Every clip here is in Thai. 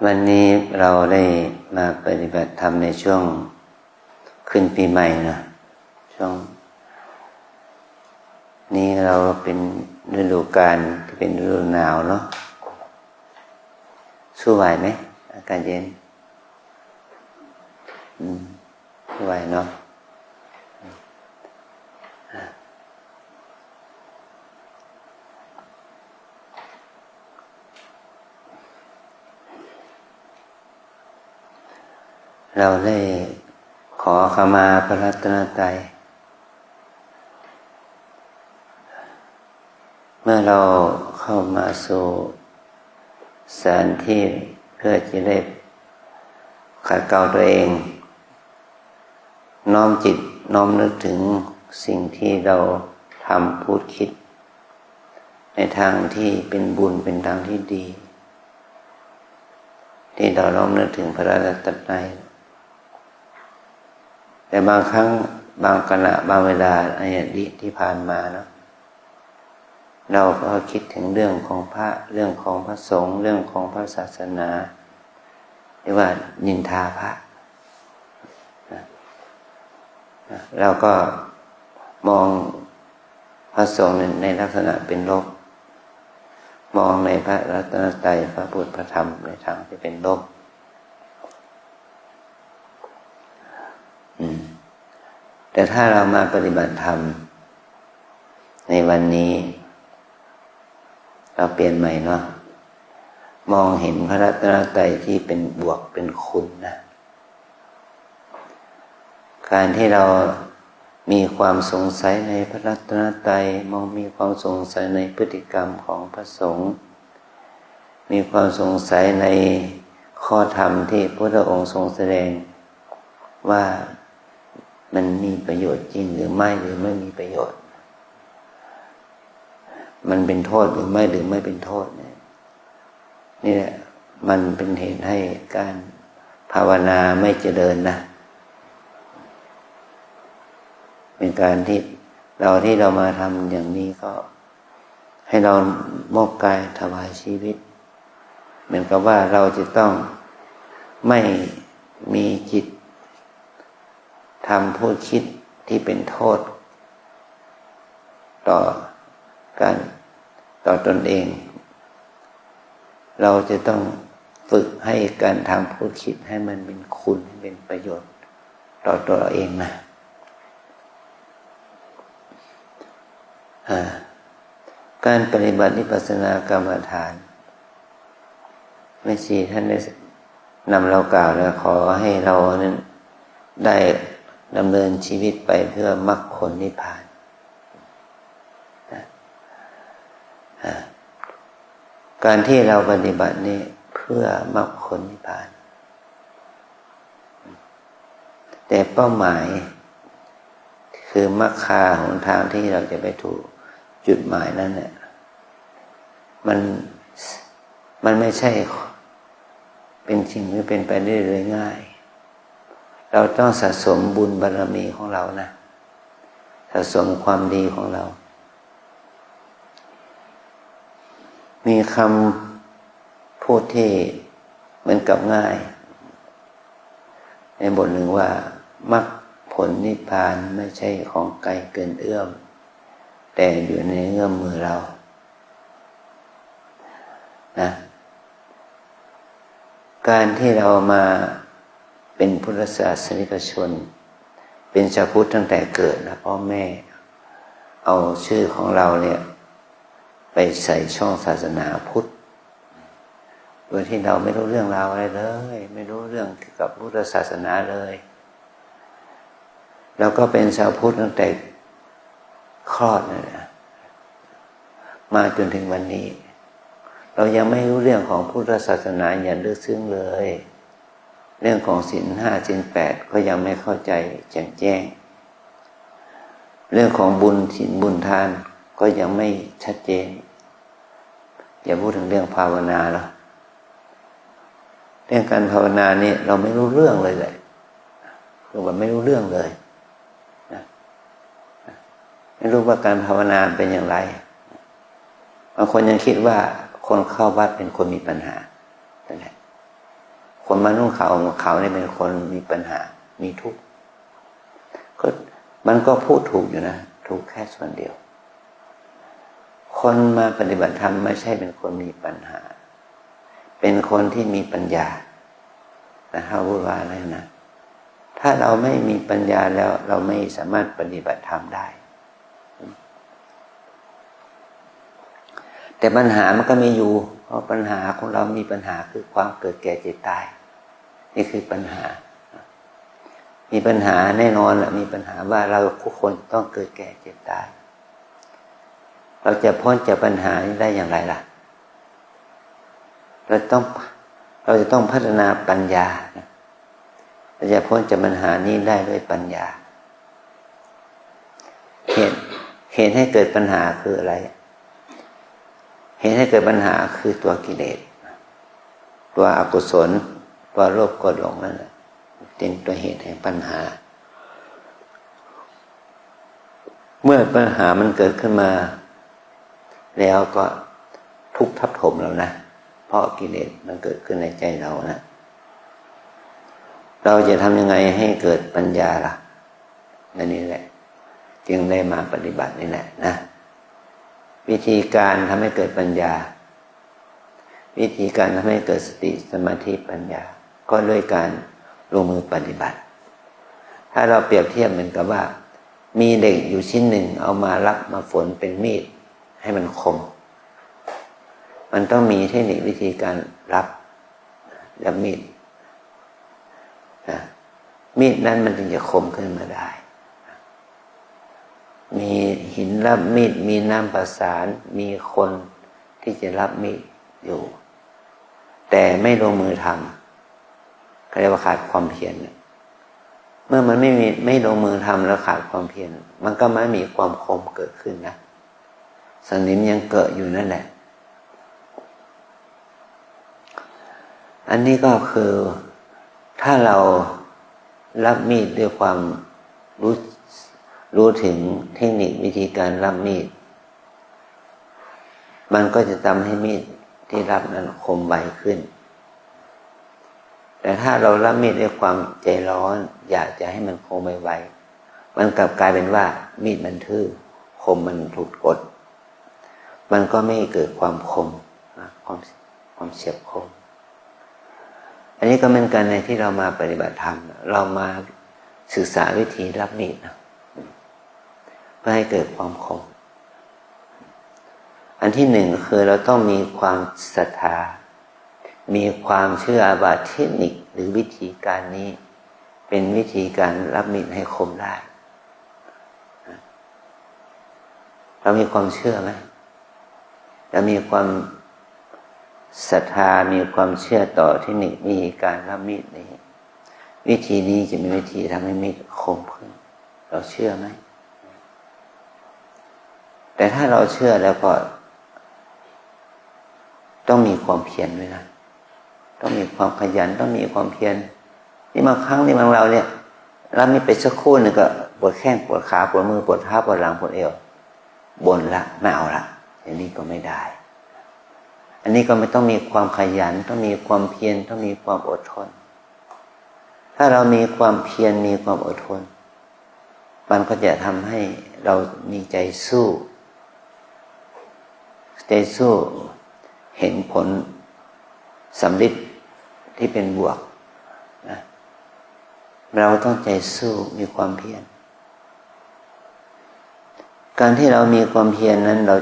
วันนี้เราได้มาปฏิบัติธรรมในช่วงขึ้นปีใหม่นะช่วงนี้เราเป็นฤดูกาลที่เป็นฤดูหนาวเนาะสู้ไหวไหมอากาศเย็นสู้ไหวเนาะเราได้ขอขมาพระรัตนตรัยเมื่อเราเข้ามาสู่สถานที่เพื่อจะได้ขัดเกลาตัวเองน้อมจิตน้อมนึกถึงสิ่งที่เราทำพูดคิดในทางที่เป็นบุญเป็นทางที่ดีที่เราน้อมนึกถึงพระรัตนตรัยแต่บางครั้งบางขณะบางเวลาในอดีตที่ผ่านมาเนาะเราก็คิดถึงเรื่องของพระเรื่องของพระสงฆ์เรื่องของพระศาสนาหรือว่านินทาพระเราก็มองพระสงฆ์ในลักษณะเป็นลบมองในพระรัตนตรัยพระพุทธพระธรรมในทางที่เป็นลบแต่ถ้าเรามาปฏิบัติธรรมในวันนี้เราเปลี่ยนใหม่เนาะมองเห็นพระรัตนตรัยที่เป็นบวกเป็นคุณนะการที่เรามีความสงสัยในพระรัตนตรัยมีความสงสัยในพฤติกรรมของพระสงฆ์มีความสงสัยในข้อธรรมที่พระองค์ทรงแสดงว่ามันมีประโยชน์จริงหรือไม่หรือไม่มีประโยชน์มันเป็นโทษหรือไม่เป็นโทษเนี่ยนี่แหละมันเป็นเหตุให้การภาวนาไม่เจริญนะเป็นการที่เรามาทำอย่างนี้ก็ให้เรามอบกายถวายชีวิตเหมือนกับว่าเราจะต้องไม่มีจิตทำพูดคิดที่เป็นโทษต่อตนเองเราจะต้องฝึกให้การทำพูดคิดให้มันเป็นคุณให้เป็นประโยชน์ต่อตัวเราเองนะการปฏิบัติวิปัสสนากรรมฐานแม่ชีท่านได้นำเรากล่าวแล้วขอให้เรานั้นได้ดำเนินชีวิตไปเพื่อมรรคผลนิพพานการที่เราปฏิบัตินี่เพื่อมรรคผลนิพพานแต่เป้าหมายคือมรรคาหนทางที่เราจะไปถูกจุดหมายนั้นเนี่ยมันไม่ใช่เป็นสิ่งที่เป็นไปได้เลยง่ายเราต้องสะสมบุญบารมีของเรานะสะสมความดีของเรามีคำพูดที่เหมือนกับง่ายในบทหนึ่งว่ามรรคผลนิพพานไม่ใช่ของไกลเกินเอื้อมแต่อยู่ในเอื้อมมือเรานะการที่เรามาเป็นพุทธศาสนิกชนเป็นชาวพุทธตั้งแต่เกิดนะพ่อแม่เอาชื่อของเราเนี่ยไปใส่ช่องศาสนาพุทธโดยที่เราไม่รู้เรื่องราวอะไรเลยไม่รู้เรื่องเกี่ยวกับพุทธศาสนาเลยเราก็เป็นชาวพุทธตั้งแต่คลอดนะมาจนถึงวันนี้เรายังไม่รู้เรื่องของพุทธศาสนาอย่างลึกซึ้งเลยเรื่องของศีล 5 ศีล 8ก็ยังไม่เข้าใจแจ่มแจ้งเรื่องของบุญศีลบุญทานก็ยังไม่ชัดเจนอย่าพูดถึงเรื่องภาวนาแล้วเรื่องการภาวนานี่เราไม่รู้เรื่องเลยคือว่าไม่รู้เรื่องเลยนะไม่รู้ว่าการภาวนาเป็นอย่างไรบางคนยังคิดว่าคนเข้าวัดเป็นคนมีปัญหานั่นแหละ คนมานุ่งขาวห่มขาวนี่เป็นคนมีปัญหามีทุกข์ก็มันก็พูดถูกอยู่นะถูกแค่ส่วนเดียวคนมาปฏิบัติธรรมไม่ใช่เป็นคนมีปัญหาเป็นคนที่มีปัญญาแต่ถ้าพูดว่าอะไรนะถ้าเราไม่มีปัญญาแล้วเราไม่สามารถปฏิบัติธรรมได้แต่ปัญหามันก็มีอยู่เพราะปัญหาของเรามีปัญหาคือความเกิดแก่เจ็บตายนี่คือปัญหามีปัญหาแน่นอนแหละมีปัญหาว่าเราทุกคนต้องเกิดแก่เจ็บตายเราจะพ้นจากปัญหานี้ได้อย่างไรล่ะเราจะต้องพัฒนาปัญญาเราจะพ้นจากปัญหานี้ได้ด้วยปัญญาเหตุให้เกิดปัญหาคืออะไรเหตุให้เกิดปัญหาคือตัวกิเลสตัวอกุศลตัวโลภโกรธหลงนั่นแหละเป็นตัวเหตุแห่งปัญหาเมื่อปัญหามันเกิดขึ้นมาแล้วก็ทุกข์ทับถมเรานะเพราะกิเลสมันเกิดขึ้นในใจเรานะเราจะทำยังไงให้เกิดปัญญาล่ะนั่นนี่แหละจึงได้มาปฏิบัตินี่แหละนะวิธีการทำให้เกิดปัญญาวิธีการทำให้เกิดสติสมาธิปัญญาก็ด้วยการลงมือปฏิบัติถ้าเราเปรียบเทียบเหมือนกับว่ามีเด็กอยู่ชิ้นหนึ่งเอามาลักมาฝนเป็นมีดให้มันคมมันต้องมีเทคนิควิธีการรับมีดนะมีดนั้นมันจึงจะคมขึ้นมาได้มีหินรับมีดมีน้ำประสานมีคนที่จะรับมีดอยู่แต่ไม่ลงมือทำเขาเรียกว่าขาดความเพียรเมื่อมันไม่ลงมือทำแล้วขาดความเพียรมันก็ไม่มีความคมเกิดขึ้นนะสนิมยังเกิดอยู่นั่นแหละอันนี้ก็คือถ้าเรารับมีดด้วยความรู้ถึงเทคนิควิธีการรับมีดมันก็จะทำให้มีดที่รับนั้นคมไวขึ้นแต่ถ้าเรารับมีดด้วยความใจร้อนอยากจะให้มันคมไวๆมันกลับกลายเป็นว่ามีดมันทื่อคมมันถูกกดมันก็ไม่เกิดความคมความเฉียบคมอันนี้ก็เหมือนกันในที่เรามาปฏิบัติธรรมเรามาศึกษาวิธีรับมีดนะเพื่อให้เกิดความคมอันที่หนึ่งคือเราต้องมีความศรัทธามีความเชื่อว่าเทคนิคหรือวิธีการนี้เป็นวิธีการรับมีดให้คมได้เรามีความเชื่อไหมเรามีความศรัทธามีความเชื่อต่อเทคนิควิธีการรับมีดนี้วิธีนี้จะมีวิธีทำให้มีดคมขึ้นเราเชื่อไหมแต่ถ้าเราเชื่อแล้วก็ต้องมีความเพียรด้วยนะต้องมีความขยันต้องมีความเพียรนี่บางครั้งนี่บางเราเนี่ยรับมีดไปสักครู่นึงก็ปวดแข้งปวดขาปวดมือปวดเท้าปวดหลังปวดเอวบ่นละไม่เอาละอย่างนี้ก็ไม่ได้อันนี้ก็ไม่ต้องมีความขยันต้องมีความเพียรต้องมีความอดทนถ้าเรามีความเพียรมีความอดทนมันก็จะทำให้เรามีใจสู้เห็นผลสำเร็จที่เป็นบวกนะเราต้องใจสู้มีความเพียรการที่เรามีความเพียรนั้นเรา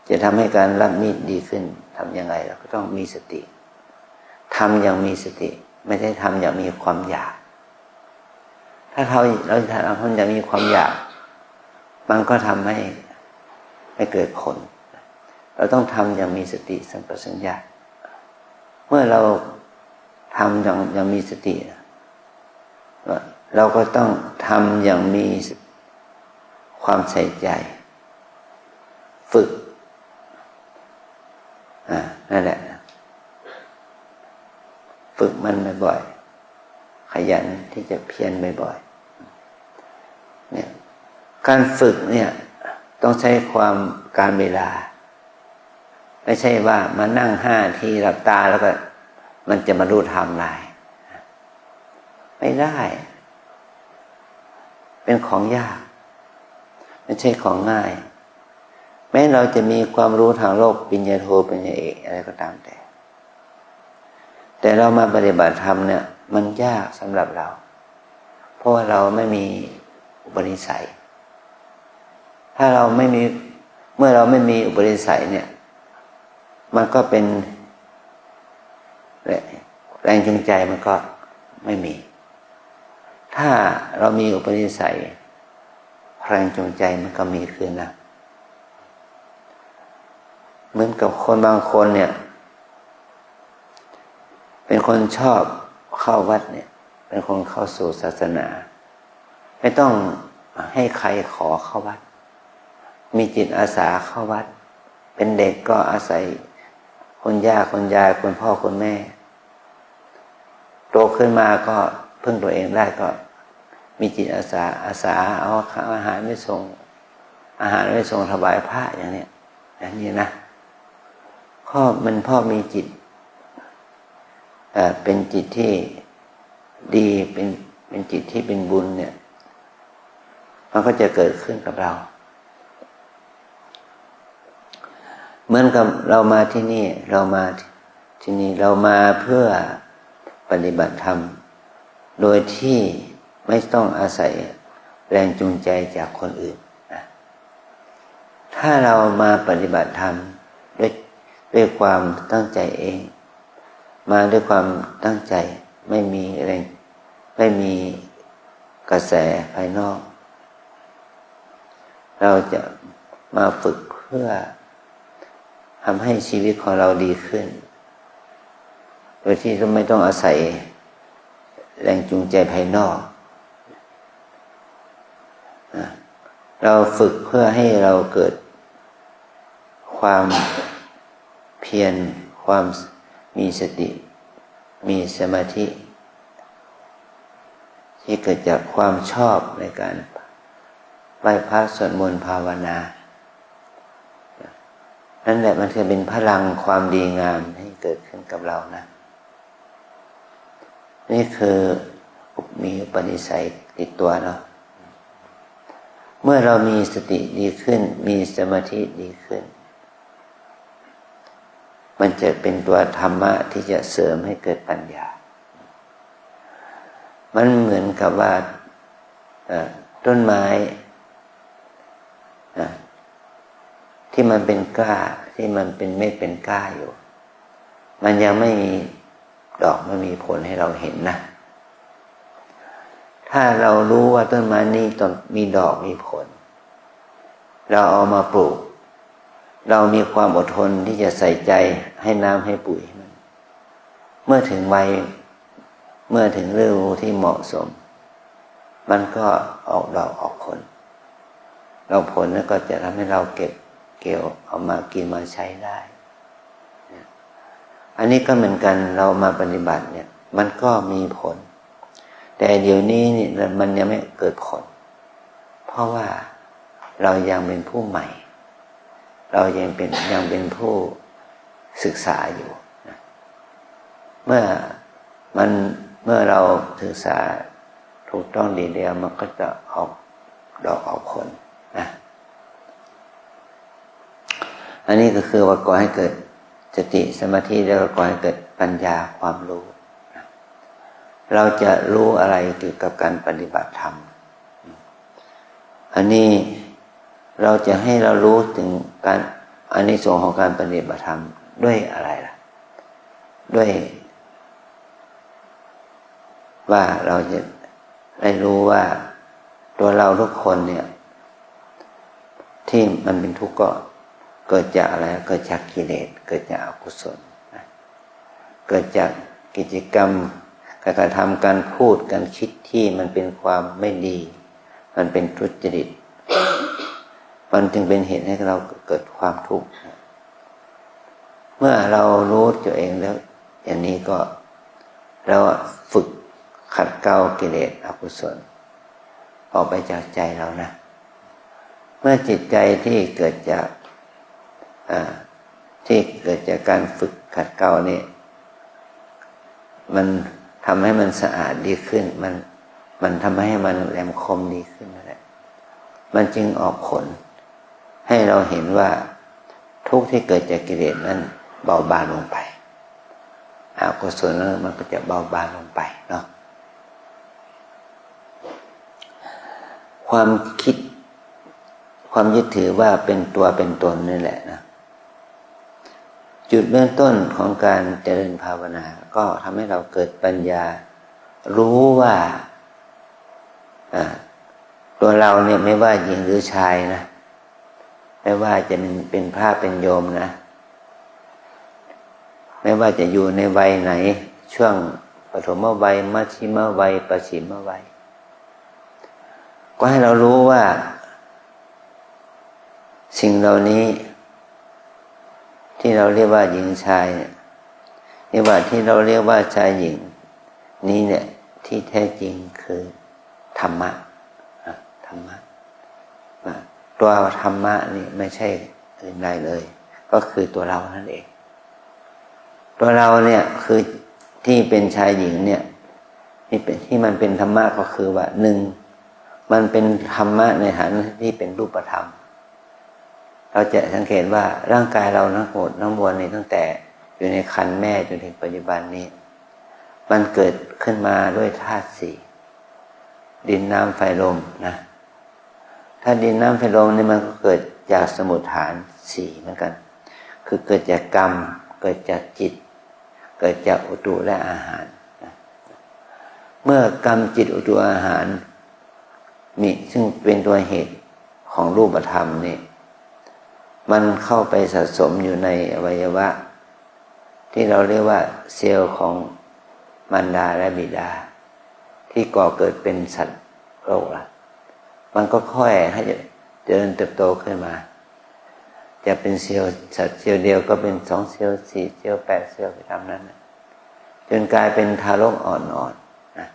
จะทำให้การรับมีดดีขึ้นทำยังไงเราก็ต้องมีสติทำอย่างมีสติไม่ได้ทำอย่างมีความอยากถ้าเราทำอย่างมีความอยากมันก็ทำให้ไม่เกิดผลเราต้องทำอย่างมีสติสัมปชัญญะเมื่อเราทำอย่างมีสติเราก็ต้องทำอย่างมีความใส่ใจฝึกนั่นแหละฝึกมันบ่อยๆขยันที่จะเพียรบ่อยๆเนี่ยการฝึกเนี่ยต้องใช้การเวลาไม่ใช่ว่ามานั่ง5 ทีหลับตาแล้วก็มันจะมารู้ไทม์ไลน์ ไม่ได้ เป็นของยากไม่ใช่ของง่ายแม้เราจะมีความรู้ทางโลกปริญญาโทปริญญาเอกอะไรก็ตามแต่เรามาปฏิบัติธรรมเนี่ยมันยากสำหรับเราเพราะว่าเราไม่มีอุปนิสัยถ้าเราไม่มีเมื่อเราไม่มีอุปนิสัยเนี่ยมันก็เป็นแรงจูงใจมันก็ไม่มีถ้าเรามีอุปนิสัยแรงจูงใจมันก็มีขึ้นนะเหมือนกับคนบางคนเนี่ยเป็นคนชอบเข้าวัดเนี่ยเป็นคนเข้าสู่ศาสนาไม่ต้องให้ใครขอเข้าวัดมีจิตอาสาเข้าวัดเป็นเด็กก็อาศัยคนย่าคนยายคนพ่อคนแม่โตขึ้นมาก็พึ่งตัวเองได้ก็มีจิตอาสาเอาอาหารไปส่งถวายพระอย่างนี้นะพ่อมีจิตเป็นจิตที่ดีเป็นจิตที่เป็นบุญเนี่ยมันก็จะเกิดขึ้นกับเราเหมือนกับเรามาที่นี่เรามาเพื่อปฏิบัติธรรมโดยที่ไม่ต้องอาศัยแรงจูงใจจากคนอื่นนะถ้าเรามาปฏิบัติธรรมด้วยความตั้งใจเองมาด้วยความตั้งใจไม่มีแรงไม่มีกระแสภายนอกเราจะมาฝึกเพื่อทำให้ชีวิตของเราดีขึ้นโดยที่ไม่ต้องอาศัยแรงจูงใจภายนอกเราฝึกเพื่อให้เราเกิดความเพียรความมีสติมีสมาธิที่เกิดจากความชอบในการไหว้พระสวดมนต์ภาวนานั่นแหละมันจะเป็นพลังความดีงามให้เกิดขึ้นกับเรานะนี่คือมีอุปนิสัยติดตัวเนาะเมื่อเรามีสติดีขึ้นมีสมาธิดีขึ้นมันจะเป็นตัวธรรมะที่จะเสริมให้เกิดปัญญามันเหมือนกับว่าต้นไม้ที่มันเป็นกล้าที่มันเป็นเม็ดเป็นก้าอยู่มันยังไม่มีดอกไม่มีผลให้เราเห็นนะถ้าเรารู้ว่าต้นไม้นี้ต้องมีดอกมีผลเราเอามาปลูกเรามีความอดทนที่จะใส่ใจให้น้ำให้ปุ๋ยมันเมื่อถึงวัยเมื่อถึงฤดูที่เหมาะสมมันก็ออกดอกออกผลเราผลนั้นก็จะทำให้เราเก็บเกี่ยวเอามากินมาใช้ได้อันนี้ก็เหมือนกันเรามาปฏิบัติเนี่ยมันก็มีผลแต่เดี๋ยวนี้นี่มันยังไม่เกิดผลเพราะว่าเรายังเป็นผู้ใหม่เรายังเป็นผู้ศึกษาอยู่นะเมื่อเราศึกษาถูกต้องดีแล้วมันก็จะออกดอกออกผลนะอันนี้ก็คือว่าก่อให้เกิดสติสมาธิแล้วก็ก่อให้เกิดปัญญาความรู้นะเราจะรู้อะไรเกี่ยวกับการปฏิบัติธรรมอันนี้เราจะให้เรารู้ถึงการอานิสงส์ของการปฏิบัติธรรมด้วยอะไรล่ะด้วยว่าเราจะได้รู้ว่าตัวเราทุกคนเนี่ยที่มันเป็นทุกข์ก็เกิดจากอะไรเกิดจากกิเลสเกิดจากอกุศลเกิดจากกิจกรรมการกระทำการพูดการคิดที่มันเป็นความไม่ดีมันเป็นทุจริตมันจึงเป็นเหตุให้เราเกิดความทุกข์เมื่อเรารู้ตัวเองแล้วอย่างนี้ก็เราฝึกขัดเกลากิเลสอกุศลออกไปจากใจเรานะเมื่อจิตใจที่เกิดจากการฝึกขัดเกลานี่มัน ทำให้มันสะอาดดีขึ้นมันทำให้มันแหลมคมดีขึ้นนั่นแหละมันจึงออกผลให้เราเห็นว่าทุกข์ที่เกิดจากกิเลสนั้นเบาบางลงไปอกุศลนั้นมันก็จะเบาบางลงไปเนาะความคิดความยึดถือว่าเป็นตัวเป็นตนนี่แหละนะจุดเริ่มต้นของการเจริญภาวนาก็ทำให้เราเกิดปัญญารู้ว่าตัวเราเนี่ยไม่ว่าหญิงหรือชายนะไม่ว่าจะเป็นพระเป็นโยมนะไม่ว่าจะอยู่ในวัยไหนช่วงปฐมวัยมัชฌิมวัยปัจฉิมวัยก็ให้เรารู้ว่าสิ่งเหล่านี้ที่เราเรียกว่าหญิงชายนี่ว่าที่เราเรียกว่าชายหญิงนี้เนี่ยที่แท้จริงคือธรรมะธรรมะตัวธรรมะนี่ไม่ใช่อื่นใดเลยก็คือตัวเรานั่นเองตัวเราเนี่ยคือที่เป็นชายหญิงเนี่ยที่มันเป็นธรรมะก็คือว่าหนึ่งมันเป็นธรรมะในฐานะที่เป็นรูปธรรมเราจะสังเกตว่าร่างกายเราทั้งหมดทั้งมวลนี่ตั้งแต่อยู่ในครรภ์แม่จนถึงปัจจุบันนี้มันเกิดขึ้นมาด้วยธาตุสี่ดินน้ำไฟลมนะถ้าดินน้ำไฟลมนี่มันก็เกิดจากสมุฏฐานสี่เหมือนกันคือเกิดจากกรรมเกิดจากจิตเกิดจากอุตุและอาหารนะเมื่อกรรมจิตอุตุอาหารมีซึ่งเป็นตัวเหตุของรูปธรรมนี่มันเข้าไปสะสมอยู่ในอวัยวะที่เราเรียกว่าเซลล์ของมารดาและบิดาที่ก่อเกิดเป็นสัตว์โลกล่ะมันก็ค่อยให้เจริญเติบโตขึ้นมาจะเป็นเซลล์สัตว์เซลล์เดียวก็เป็น2เซลล์4เซลล์8เซลล์ไปตามนั้นจนกลายเป็นทารกอ่อนๆนะ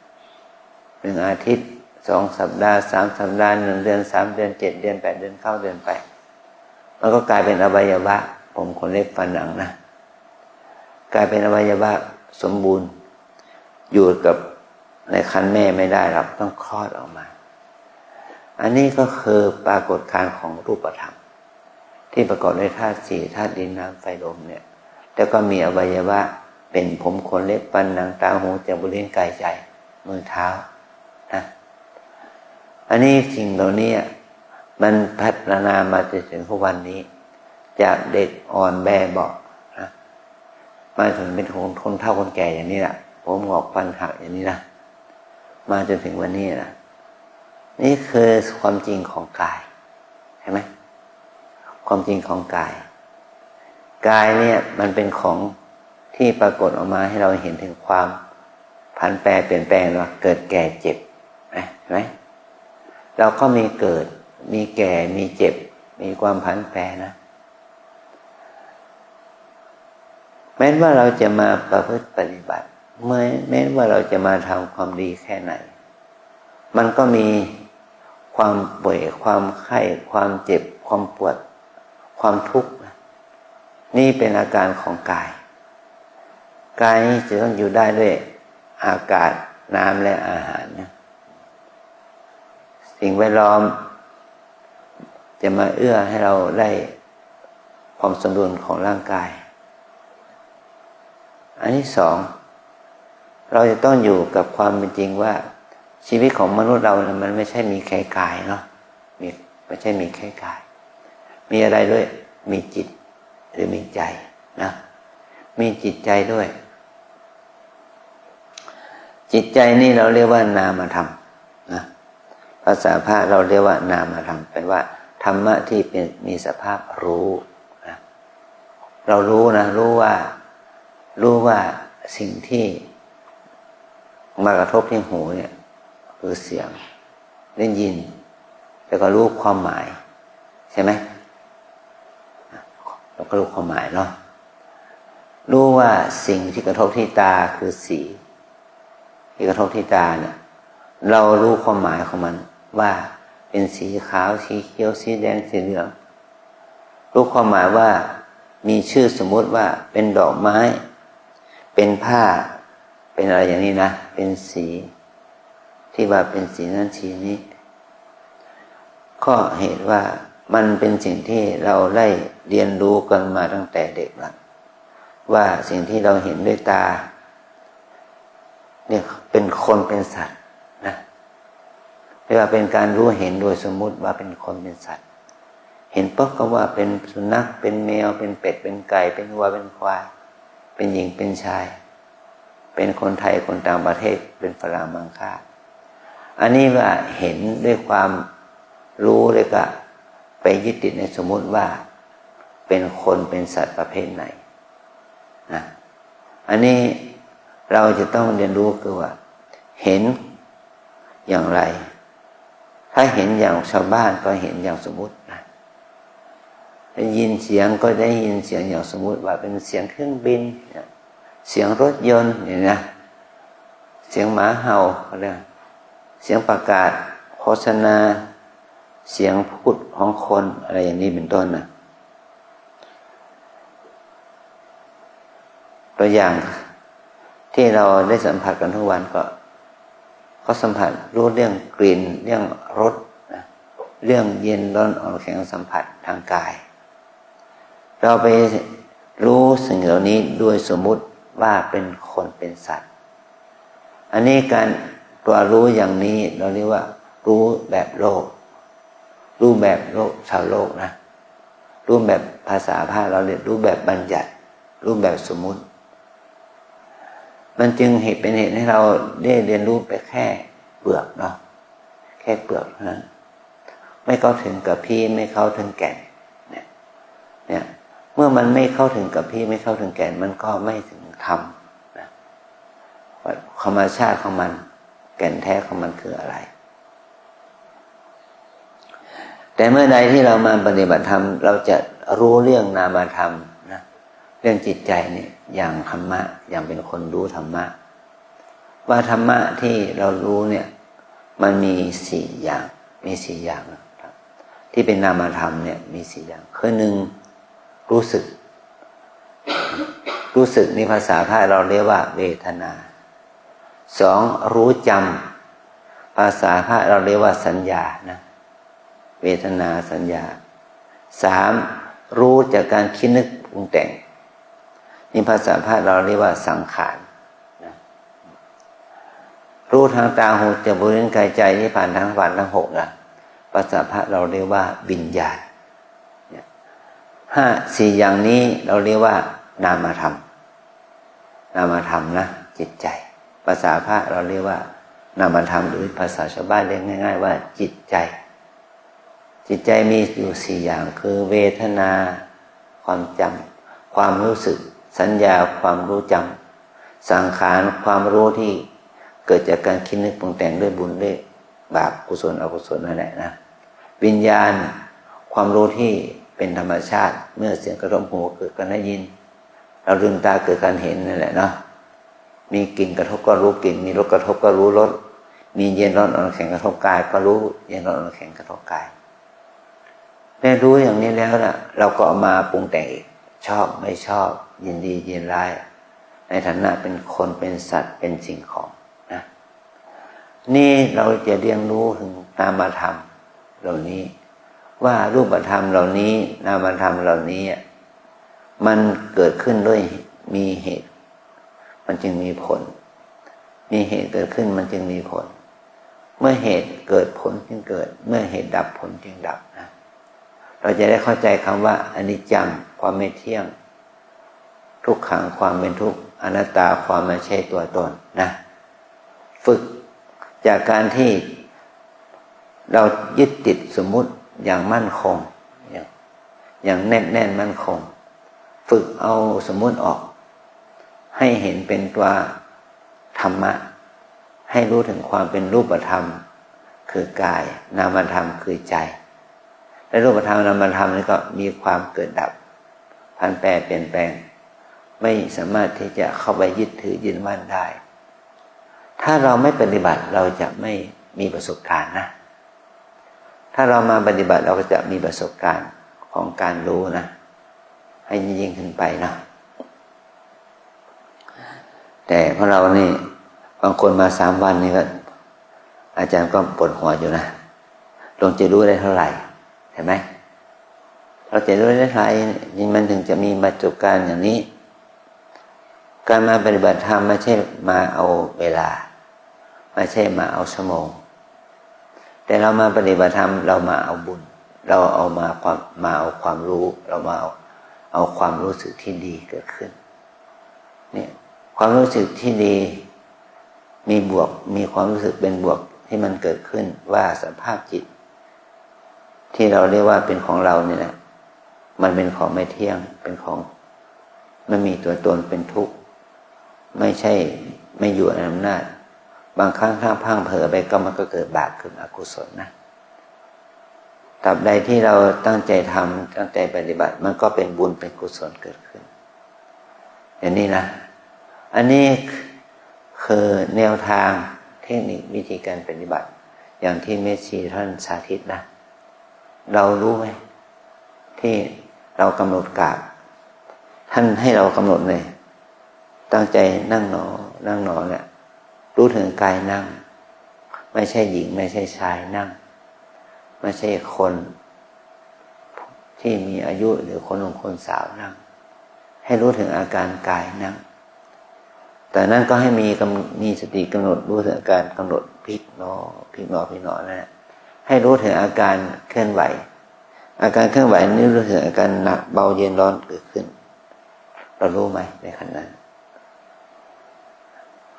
1 อาทิตย์2 สัปดาห์3 สัปดาห์1 เดือน3 เดือน7 เดือน8 เดือน9 เดือนไปมันก็กลายเป็นอวัยวะผมขนเล็บฟันหนังนะกลายเป็นอวัยวะสมบูรณ์อยู่กับในครรภ์แม่ไม่ได้หรอกต้องคลอดออกมาอันนี้ก็คือปรากฏการณ์ของรูปธรรมที่ประกอบด้วยธาตุสี่ธาตุดินน้ำไฟลมเนี่ยแล้วก็มีอวัยวะเป็นผมขนเล็บฟันหนังตาหูจมูกลิ้นกายใจมือเท้านะอันนี้สิ่งเหล่านี้มันพัฒนามาจนถึงทุกวันนี้จากเด็กอ่อนแบเบาะนะมาถึงเป็นคนเฒ่าคนแก่อย่างนี้แหละผมงอกฟันหักอย่างนี้นะมาจนถึงวันนี้นะนี่คือความจริงของกายใช่ไหมความจริงของกายกายเนี่ยมันเป็นของที่ปรากฏออกมาให้เราเห็นถึงความผันแปรเปลี่ยนแปลงว่าเกิดแก่เจ็บเห็นไหมเราก็มีเกิดมีแก่มีเจ็บมีความผันแปรนะแม้ว่าเราจะมาประพฤติปฏิบัติแม้ว่าเราจะมาทำความดีแค่ไหนมันก็มีความป่วยความไข้ความเจ็บความปวดความทุกข์นี่เป็นอาการของกายกายนี้จะต้องอยู่ได้ด้วยอากาศน้ำและอาหารนะสิ่งแวดล้อมจะมาเอื้อให้เราได้ความสมดุลของร่างกายอันที่สองเราจะต้องอยู่กับความเป็นจริงว่าชีวิตของมนุษย์เรานะมันไม่ใช่มีแค่กายเนาะไม่ใช่มีแค่กายมีอะไรด้วยมีจิตหรือมีใจนะมีจิตใจด้วยจิตใจนี่เราเรียกว่านามธรรมนะภาษาพระเราเรียกว่านามธรรมแปลว่าธรรมะที่มีสภาพรู้นะเรารู้นะรู้ว่าสิ่งที่มากระทบที่หูเนี่ยคือเสียงได้ยินแล้วก็รู้ความหมายใช่ไหมเราก็รู้ความหมายเนาะรู้ว่าสิ่งที่กระทบที่ตาคือสีที่กระทบที่ตาเนี่ยเรารู้ความหมายของมันว่าเป็นสีขาวสีเขียวสีแดงสีเหลืองรู้ความหมายว่ามีชื่อสมมุติว่าเป็นดอกไม้เป็นผ้า เป็นอะไรอย่างนี้นะเป็นสีที่ว่าเป็นสีนั้นสีนี้ก็เหตุว่ามันเป็นสิ่งที่เราได้เรียนรู้กันมาตั้งแต่เด็กแล้วว่าสิ่งที่เราเห็นด้วยตาเนี่ยเป็นคนเป็นสัตว์นะเรียกว่าเป็นการรู้เห็นโดยสมมุติว่าเป็นคนเป็นสัตว์เห็นปุ๊บก็ว่าเป็นสุนัขเป็นแมวเป็นเป็ดเป็นไก่เป็นวัวเป็นควายเป็นหญิงเป็นชายเป็นคนไทยคนต่างประเทศเป็นฝรั่งมังค่าอันนี้ว่าเห็นด้วยความรู้เลยก็ไปยึดติดในสมมุติว่าเป็นคนเป็นสัตว์ประเภทไหนนะอันนี้เราจะต้องเรียนรู้คือว่าเห็นอย่างไรถ้าเห็นอย่างชาวบ้านก็เห็นอย่างสมมุตินะได้ยินเสียงก็ได้ยินเสียงอย่างสมมุติว่าเป็นเสียงเครื่องบินเสียงรถยนต์เนี่ยนะเสียงหมาเห่าอะไรเสียงประกาศโฆษณาเสียงพูดของคนอะไรอย่างนี้เป็นต้นนะตัวอย่างที่เราได้สัมผัสกันทุกวันก็สัมผัสรู้เรื่องกลิ่นเรื่องรสนะเรื่องเย็นร้อนอ่อนแข็งสัมผัสทางกายเราไปรู้สิ่งเหล่านี้โดยสมมุติว่าเป็นคนเป็นสัตว์อันนี้การตัวรู้อย่างนี้เราเรียกว่ารู้แบบโลกรู้แบบโลกชาวโลกนะรู้แบบภาษาพาเราเรียกรู้แบบบัญญัติรู้แบบสมมุติมันจึงเป็นเหตุให้เราได้เรียนรู้ไปแค่เปลือกเนาะแค่เปลือกเท่านั้นไม่เข้าถึงกับพี่ไม่เข้าถึงแก่นเนี่ยเมื่อมันไม่เข้าถึงกับพี่ไม่เข้าถึงแก่นมันก็ไม่ถึงธรรมนะธรรมชาติของมันแก่นแท้ของมันคืออะไรแต่เมื่อใดที่เรามาปฏิบัติธรรมเราจะรู้เรื่องนามธรรมนะเรื่องจิตใจเนี่ยอย่างธรรมะอย่างเป็นคนรู้ธรรมะว่าธรรมะที่เรารู้เนี่ยมันมีสี่อย่างมีสี่อย่างนะครับที่เป็นนามธรรมเนี่ยมีสี่อย่างคือหนึ่งรู้สึกนี่ภาษาไทยเราเรียกว่าเวทนาสองรู้จำภาษาไทยเราเรียกว่าสัญญานะเวทนาสัญญาสามรู้จากการคิดนึกปรุงแต่งนี่ภาษาพาเราเรียกว่าสังขารนะรู้ทางตาหูจมูกลิ้นกายใจที่ผ่านทางฝันทั้งหกนะภาษาพาเราเรียกว่าวิญญาณสี่อย่างนี้เราเรียกว่านามธรรมนะจิตใจภาษาพาเราเรียกว่านามธรรมหรือภาษาชาวบ้านเรียกง่ายๆว่าจิตใจมีอยู่สี่อย่างคือเวทนาความจำความรู้สึกสัญญาความรู้จำสังขารความรู้ที่เกิดจากการคิดนึกปรุงแต่งด้วยบุญด้วยบาปกุศลอกุศลนั่นแหละนะวิญญาณความรู้ที่เป็นธรรมชาติเมื่อเสียงกระทบหูเกิดการได้ยินเราลืมตาเกิดการเห็นนั่นแหละเนาะมีกลิ่นกระทบก็รู้กลิ่นมีรสกระทบก็รู้รสมีเย็นร้อนอ่อนแข็งกระทบกายก็รู้เย็นร้อนอ่อนแข็งกระทบกายได้รู้อย่างนี้แล้วนะเราก็เอามาปรุงแต่งอีกชอบไม่ชอบยินดียินร้ายในฐานะเป็นคนเป็นสัตว์เป็นสิ่งของนะนี่เราจะเรียนรู้ถึงนามธรรมเหล่านี้ว่ารูปธรรมเหล่านี้นามธรรมเหล่านี้มันเกิดขึ้นด้วยมีเหตุมันจึงมีผลมีเหตุเกิดขึ้นมันจึงมีผลเมื่อเหตุเกิดผลจึงเกิดเมื่อเหตุดับผลจึงดับนะเราจะได้เข้าใจคำว่าอนิจจังความไม่เที่ยงทุกขังความเป็นทุกข์อนัตตาความไม่ใช่ตัวตนนะฝึกจากการที่เรายึดติดสมมุติอย่างมั่นคงอย่างแน่นมั่นคงฝึกเอาสมมุติออกให้เห็นเป็นตัวธรรมะให้รู้ถึงความเป็นรูปธรรมคือกายนามธรรมคือใจและรูปธรรมนามธรรมนี่ก็มีความเกิดดับพันแปรเปลี่ยนแปลงไม่สามารถที่จะเข้าไปยึดถือยึดมั่นได้ถ้าเราไม่ปฏิบัติเราจะไม่มีประสบการณ์นะถ้าเรามาปฏิบัติเราก็จะมีประสบการณ์ของการรู้นะให้ยิ่งขึ้นไปนะ แต่พอเรานี่บางคนมา3 วันนี่ก็อาจารย์ก็ปวดหัวอยู่นะลงจะรู้ได้เท่าไหร่เห็นไหมเราจะรู้ได้เท่าไหร่มันถึงจะมีประสบการณ์อย่างนี้การมาปฏิบัติธรรมไม่ใช่มาเอาเวลาไม่ใช่มาเอาชั่วโมงแต่เรามาปฏิบัติธรรมเรามาเอาบุญเราเอามาเอาความรู้เรามาเอาความรู้สึกที่ดีเกิดขึ้นเนี่ยความรู้สึกที่ดีมีบวกมีความรู้สึกเป็นบวกที่มันเกิดขึ้นว่าสภาพจิตที่เราเรียกว่าเป็นของเราเนี่ยนะมันเป็นของไม่เที่ยงเป็นของไม่มีตัวตนเป็นทุกข์ไม่ใช่ไม่อยู่ในอำนาจบางครั้งถ้าพังเผลอไปก็มันก็เกิดบาปขึ้นอกุศลนะตราบใดที่เราตั้งใจทำตั้งใจปฏิบัติมันก็เป็นบุญเป็นกุศลเกิดขึ้นอย่างนี้นะอันนี้คือแนวทางเทคนิควิธีการปฏิบัติอย่างที่แม่ชีท่านสาธิตนะเรารู้ไหมที่เรากำหนดกราบท่านให้เรากำหนดเลยตั้งใจนั่งหนอเนี่ยรู้ถึงกายนั่งไม่ใช่หญิงไม่ใช่ชายนั่งไม่ใช่คนที่มีอายุหรือคนหนุ่มคนสาวนั่งให้รู้ถึงอาการกายนั่งแต่นั้นก็ให้มีสติกำหนดรู้ถึงอาการกำหนดพลิกหนอนั่นแหละให้รู้ถึงอาการเคลื่อนไหวอาการเคลื่อนไหวนี้รู้ถึงอาการหนักเบาเย็นร้อนเกิดขึ้นเรารู้ไหมในขณะนั้น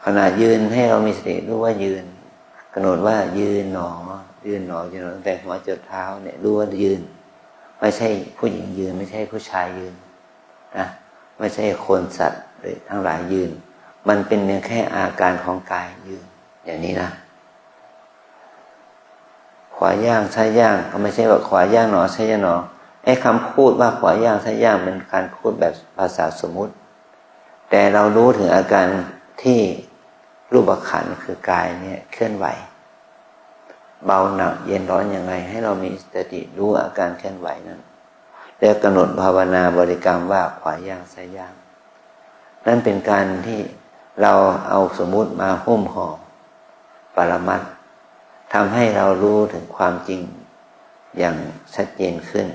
ขณะยืนให้เรามีสติรู้ว่ายืนกำหนดว่ายืนหนอตั้งแต่หัวจรดเท้าเนี่ยรู้ว่ายืนไม่ใช่ผู้หญิงยืนไม่ใช่ผู้ชายยืนนะไม่ใช่คนสัตว์หรือทั้งหลายยืนมันเป็นเพียงแค่อาการของกายยืนอย่างนี้นะขวาย่างซ้ายย่างก็ไม่ใช่ว่าขวาย่างหนอซ้ายย่างหนอไอ้คำพูดว่าขวาย่างซ้ายย่างเป็นการพูดแบบภาษาสมมุติแต่เรารู้ถึงอาการที่รูปขันธ์คือกายเนี่ยเคลื่อนไหวเบาหนักเย็นร้อนยังไงให้เรามีสติรู้อาการเคลื่อนไหวนั้นแล้วกำหนดภาวนาบริกรรมว่าขวาย่างซ้ายย่างนั่นเป็นการที่เราเอาสมมุติมาหุ้มห่อปรมัตถ์ทำให้เรารู้ถึงความจริงอย่างชัดเจนขึ้น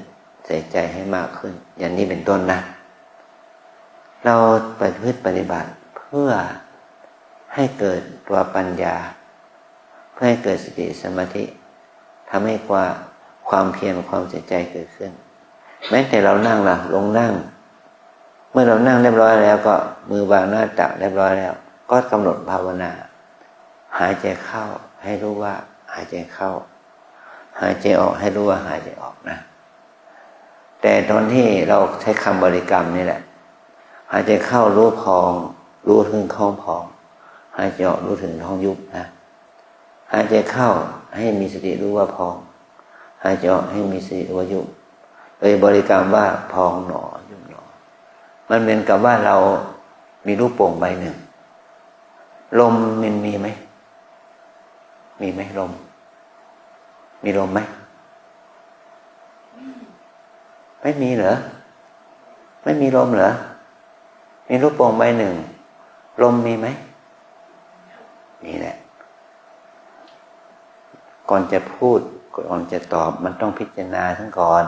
ใส่ใจให้มากขึ้นอย่างนี้เป็นต้นนะเราปฏิบัติเพื่อให้เกิดตัวปัญญาเพื่อให้เกิดสติสมาธิทำให้ความเพียรความใส่ใจเกิดขึ้นแม้แต่เรานั่งล่ะลงนั่งเมื่อเรานั่งเรียบร้อยแล้วก็มือวางหน้าตักเรียบร้อยแล้วก็กำหนดภาวนาหายใจเข้าให้รู้ว่าหายใจเข้าหายใจออกให้รู้ว่าหายใจออกนะแต่ตอนที่เราใช้คำบริกรรมนี่แหละหายใจเข้ารู้พองรู้ถึงท้องพองหายใจออกรู้ถึงท้องยุบนะหายใจเข้าให้มีสติรู้ว่าพองหายใจออกให้มีสติรู้ว่ายุบบริกรรมว่าพองหนอยุบหนอมันเหมือนกับว่าเรามีลูกโป่งใบหนึ่งลมมันมีไหมลมมีลมไหมไม่มีเหรอไม่มีลมเหรอมีลูกโป่งใบหนึ่งลมมีไหมนี่แหละก่อนจะพูดก่อนจะตอบมันต้องพิจารณาทั้งก่อน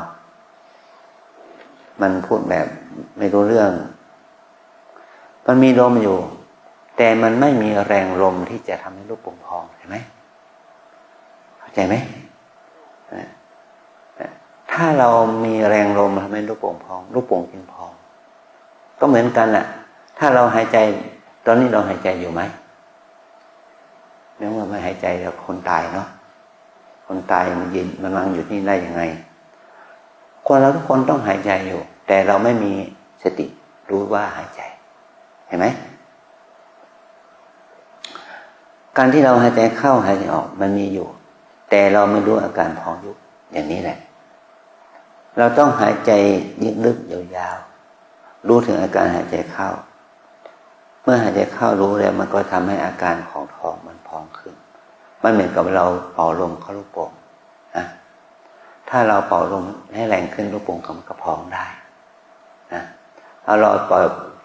มันพูดแบบไม่รู้เรื่องมันมีลมอยู่แต่มันไม่มีแรงลมที่จะทำให้ลูกโป่งพองเห็นไหมเข้าใจไหมถ้าเรามีแรงลมทำให้ลูกโป่งพองลูกโป่งจึงพองก็เหมือนกันแหละถ้าเราหายใจตอนนี้เราหายใจอยู่ไหมเนื่องว่าไม่หายใจแล้วคนตายเนาะคนตายมันยืนมันนั่งอยู่ที่นี่ได้ยังไงคนเราทุกคนต้องหายใจอยู่แต่เราไม่มีสติรู้ว่าหายใจเห็นไหมการที่เราหายใจเข้าหายใจออกมันมีอยู่แต่เราไม่รู้อาการพองยุบอย่างนี้แหละเราต้องหายใจลึกๆยาวๆรู้ถึงอาการหายใจเข้าเมื่อหายใจเข้ารู้แล้วมันก็ทำให้อาการของท้องมันพองขึ้นมันเหมือนกับเราเป่าลมเข้าลูกโป่งนะถ้าเราเป่าลมให้แรงขึ้นลูกโป่งมันก็พองได้นะถ้าเราป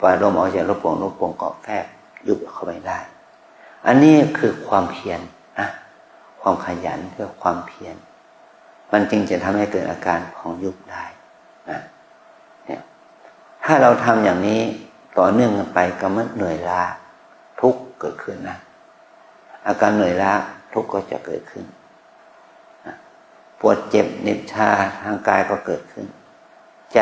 ล่อยลมออกจากลูกโป่งก็แฟบ ยุบเข้าไปได้อันนี้คือความเพียรนะความขยันคือความเพียรมันจึงจะทำให้เกิดอาการของยุบได้นะเนี่ยถ้าเราทำอย่างนี้ต่อเนื่องกันไปก็มันเหนื่อยล้าทุกข์เกิดขึ้นนะอาการเหนื่อยล้าทุกข์ก็จะเกิดขึ้นนะปวดเจ็บเหน็บชาทางกายก็เกิดขึ้นใจ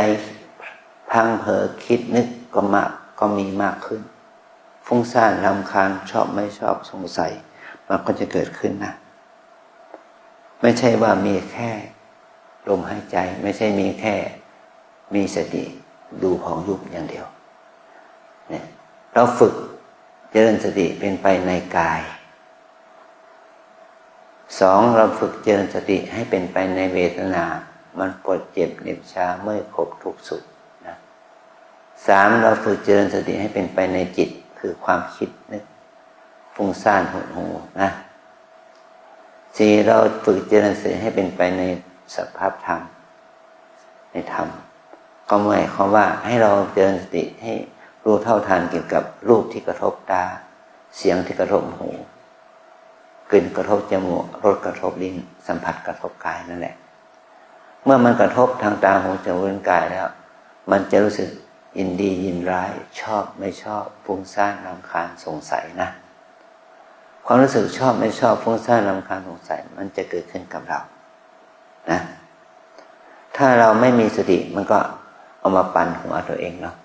พังเผลอคิดนึกก็มีมากขึ้นฟุ้งซ่านรำคาญชอบไม่ชอบสงสัยมันก็จะเกิดขึ้นนะไม่ใช่ว่ามีแค่ลมหายใจไม่ใช่มีแค่มีสติดูของยุบอย่างเดียวเนี่ยเราฝึกเจริญสติเป็นไปในกาย2เราฝึกเจริญสติให้เป็นไปในเวทนามันปวดเจ็บเหน็บชาเมื่อยขบทุกข์สุขนะ3เราฝึกเจริญสติให้เป็นไปในจิตคือความคิดนึกฟุ้งซ่านหดหู่นะ4เราฝึกเจริญสติให้เป็นไปในสภาพธรรมในธรรมก็หมายความว่าให้เราเจริญสติให้รู้เท่าทันเกี่ยวกับรูปที่กระทบตาเสียงที่กระทบหูกลิ่นกระทบจมูกรสกระทบลิ้นสัมผัสกระทบกายนั่นแหละเมื่อมันกระทบทางตาหูจมูกลิ้นกายแล้วมันจะรู้สึกยินดียินร้ายชอบไม่ชอบฟุ้งซ่านรำคาญสงสัยนะความรู้สึกชอบไม่ชอบฟุ้งซ่านรำคาญสงสัยมันจะเกิดขึ้นกับเรานะถ้าเราไม่มีสติมันก็เอามาปั่นหัวตัวเองเนาะ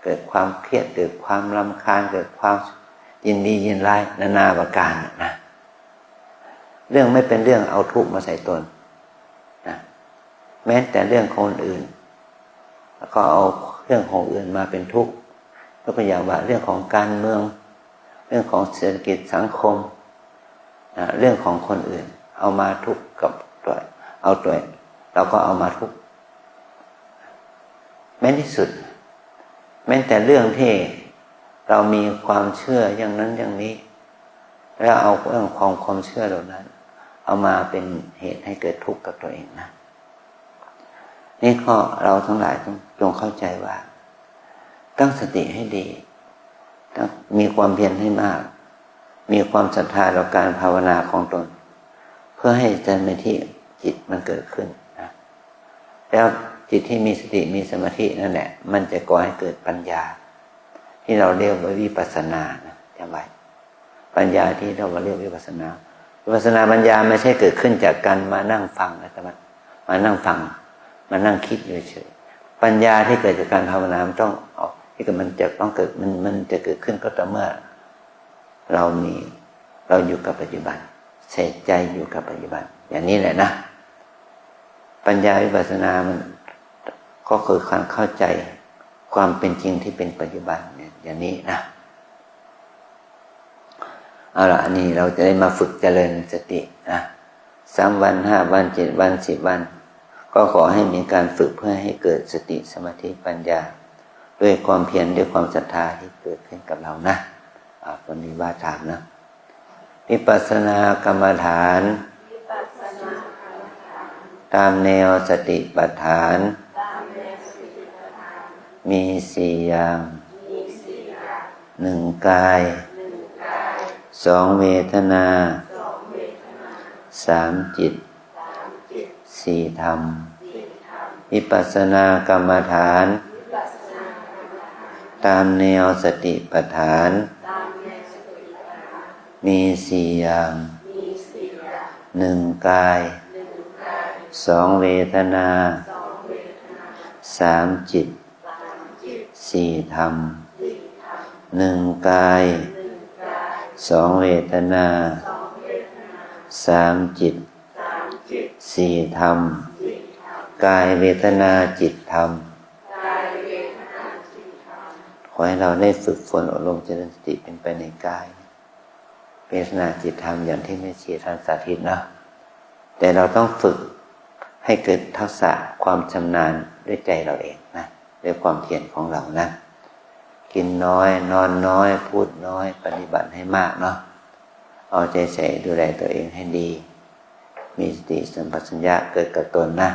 เกิดความเครียดเกิดความรำคาญเกิดความยินดียินร้ายนานาประการนะเรื่องไม่เป็นเรื่องเอาทุกข์มาใส่ตนนะแม้แต่เรื่องคนอื่นแล้วก็เอาเรื่องของอื่นมาเป็นทุกข์ยกตัวอย่างว่าเรื่องของการเมืองเรื่องของเศรษฐกิจสังคมเรื่องของคนอื่นเอามาทุกข์กับตัวเอาตัวเราก็เอามาทุกข์แม้ที่สุดแม้แต่เรื่องที่เรามีความเชื่ออย่างนั้นอย่างนี้แล้วเอาเรื่องของความเชื่อเหล่านั้นเอามาเป็นเหตุให้เกิดทุกข์กับตัวเองนะนี่ข้อเราทั้งหลายต้องจงเข้าใจว่าตั้งสติให้ดีต้องมีความเพียรให้มากมีความศรัทธาต่อการภาวนาของตนเพื่อให้สมาธิจิตมันเกิดขึ้นนะแล้วจิตที่มีสติมีสมาธินั่นแหละมันจะก่อให้เกิดปัญญาที่เราเรียกว่าวิปัสสนานะจำไว้ปัญญาที่เราเรียกวิปัสสนาวิปัสสนาปัญญาไม่ใช่เกิดขึ้นจากการมานั่งฟังนะแต่มานั่งฟังมานั่งคิดเฉยๆปัญญาที่เกิดจากการภาวนามันต้องออกที่มันจะต้องเกิดมันจะเกิดขึ้นก็ต่อเมื่อเราอยู่กับปัจจุบันใส่ใจอยู่กับปัจจุบันอย่างนี้แหละนะปัญญาวิปัสสนามันก็คือการเข้าใจความเป็นจริงที่เป็นปัจจุบันเนี่ยอย่างนี้นะเอาล่ะอันนี้เราจะได้มาฝึกเจริญสตินะ3 วัน 5 วัน 7 วัน 10 วันก็ขอให้มีการฝึกเพื่อให้เกิดสติสมาธิปัญญาด้วยความเพียรด้วยความศรัทธาที่เกิดขึ้นกับเรานะวันนี้ว่าถามนะวิปัสสนากรรมฐานตามแนวสติปัฏฐานมี4อย่าง1กาย2เวทนา3จิต4ธรรมวิปัสสนากรรมฐานตามแนวสติปัฏฐานมี4อย่าง1กาย2เวทนา3จิต4ธรรม1กาย2เวทนา3จิต4ธรรมกายเวทนาจิตธรรมขอให้เราได้ฝึกฝนอบรมเจริญสติเป็นไปในกายเวทนาจิตธรรมอย่างที่แม่ชีท่านสาธิตนะแต่เราต้องฝึกให้เกิดทักษะความชำนาญด้วยใจเราเองนะด้วยความเพียรของเรานะกินน้อยนอนน้อยพูดน้อยปฏิบัติให้มากเนาะเอาใจใส่ดูแลตัวเองให้ดีมีสติสัมปชัญญะเกิดกับตนนะ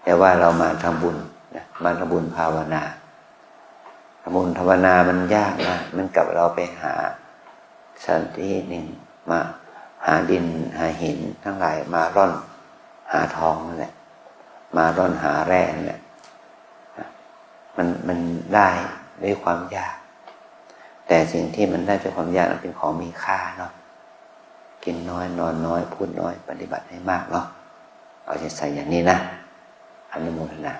แต่ว่าเรามาทำบุญนะมาทำบุญภาวนา สมุนภาวนามันยากนะมันกับเราไปหาสถานที่หนึ่งมาหาดินหาหินทั้งหลายมาร่อนหาทองนั่นแหละมาร่อนหาแร่นั่นแหละมันได้ด้วยความยากแต่สิ่งที่มันได้ด้วยความยากมันเป็นของมีค่าเนาะกินน้อยนอนน้อยพูดน้อยปฏิบัติให้มากเนาะเอาใจใส่อย่างนี้นะอนุโมทนา